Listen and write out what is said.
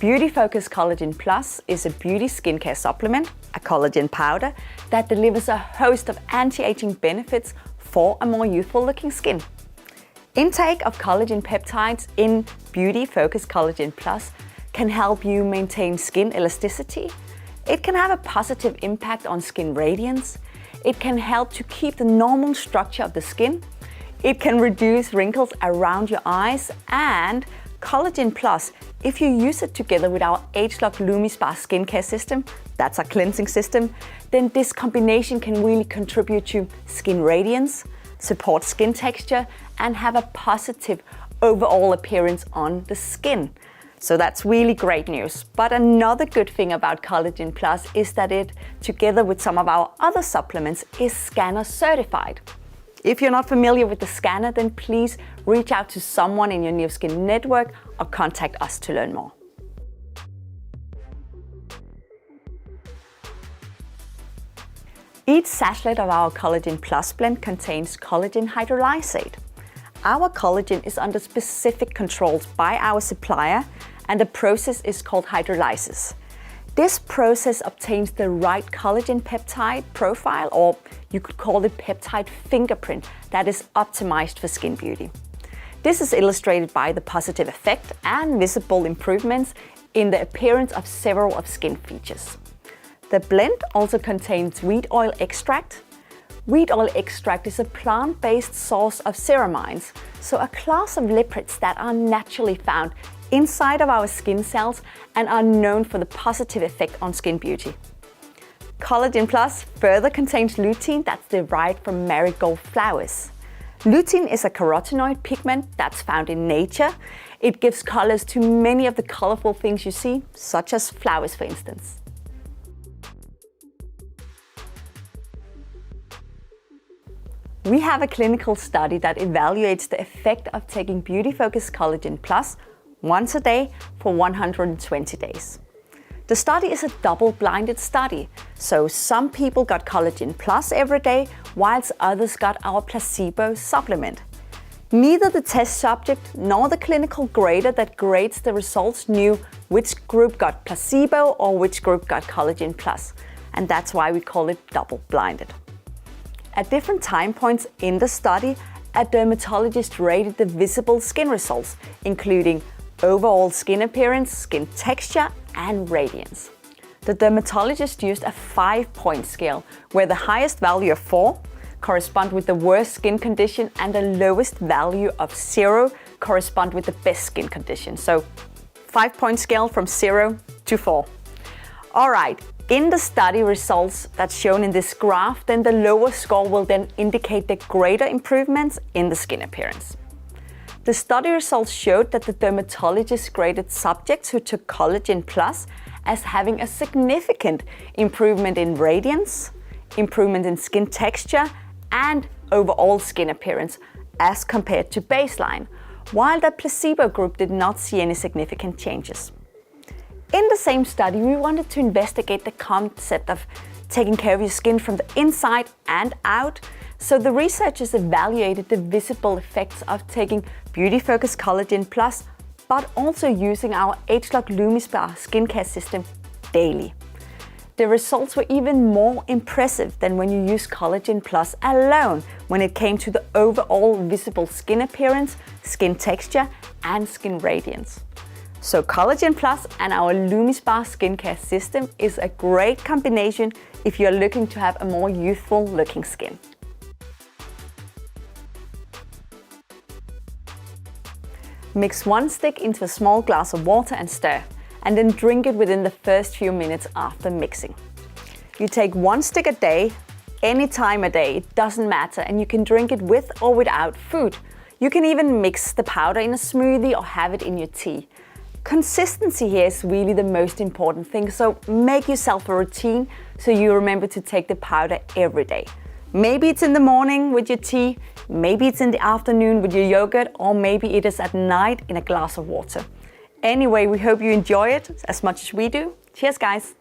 Beauty Focus Collagen Plus is a beauty skincare supplement, a collagen powder, that delivers a host of anti-aging benefits for a more youthful looking skin. Intake of collagen peptides in Beauty Focus Collagen Plus can help you maintain skin elasticity. It can have a positive impact on skin radiance. It can help to keep the normal structure of the skin. It can reduce wrinkles around your eyes, and Collagen Plus, if you use it together with our Age-Lock LumiSpa skincare system, that's our cleansing system, then this combination can really contribute to skin radiance, support skin texture, and have a positive overall appearance on the skin. So that's really great news. But another good thing about Collagen Plus is that it, together with some of our other supplements, is scanner certified. If you're not familiar with the scanner, then please reach out to someone in your Neoskin network or contact us to learn more. Each sachet of our Collagen Plus blend contains collagen hydrolysate. Our collagen is under specific controls by our supplier, and the process is called hydrolysis. This process obtains the right collagen peptide profile, or you could call it peptide fingerprint, that is optimized for skin beauty. This is illustrated by the positive effect and visible improvements in the appearance of several of skin features. The blend also contains wheat oil extract. Wheat oil extract is a plant-based source of ceramines, so a class of lipids that are naturally found inside of our skin cells and are known for the positive effect on skin beauty. Collagen Plus further contains lutein that's derived from marigold flowers. Lutein is a carotenoid pigment that's found in nature. It gives colors to many of the colorful things you see, such as flowers, for instance. We have a clinical study that evaluates the effect of taking Beauty Focus Collagen Plus once a day for 120 days. The study is a double-blinded study, so some people got Collagen Plus every day, whilst others got our placebo supplement. Neither the test subject nor the clinical grader that grades the results knew which group got placebo or which group got Collagen Plus, and that's why we call it double-blinded. At different time points in the study, a dermatologist rated the visible skin results, including overall skin appearance, skin texture, and radiance. The dermatologist used a 5-point scale, where the highest value of 4 correspond with the worst skin condition and the lowest value of 0 correspond with the best skin condition. So 5-point scale from 0 to 4. All right, in the study results that's shown in this graph, then the lower score will then indicate the greater improvements in the skin appearance. The study results showed that the dermatologist graded subjects who took Collagen Plus as having a significant improvement in radiance, improvement in skin texture, and overall skin appearance as compared to baseline, while the placebo group did not see any significant changes. In the same study, we wanted to investigate the concept of taking care of your skin from the inside and out. So the researchers evaluated the visible effects of taking Beauty Focus Collagen Plus, but also using our Age-Lock LumiSpa skincare system daily. The results were even more impressive than when you use Collagen Plus alone when it came to the overall visible skin appearance, skin texture, and skin radiance. So Collagen Plus and our LumiSpa skincare system is a great combination if you're looking to have a more youthful looking skin. Mix 1 stick into a small glass of water and stir, and then drink it within the first few minutes after mixing. You take 1 stick a day, any time a day, it doesn't matter, and you can drink it with or without food. You can even mix the powder in a smoothie or have it in your tea. Consistency here is really the most important thing, so make yourself a routine so you remember to take the powder every day. Maybe it's in the morning with your tea, maybe it's in the afternoon with your yogurt, or maybe it is at night in a glass of water. Anyway, we hope you enjoy it as much as we do. Cheers, guys!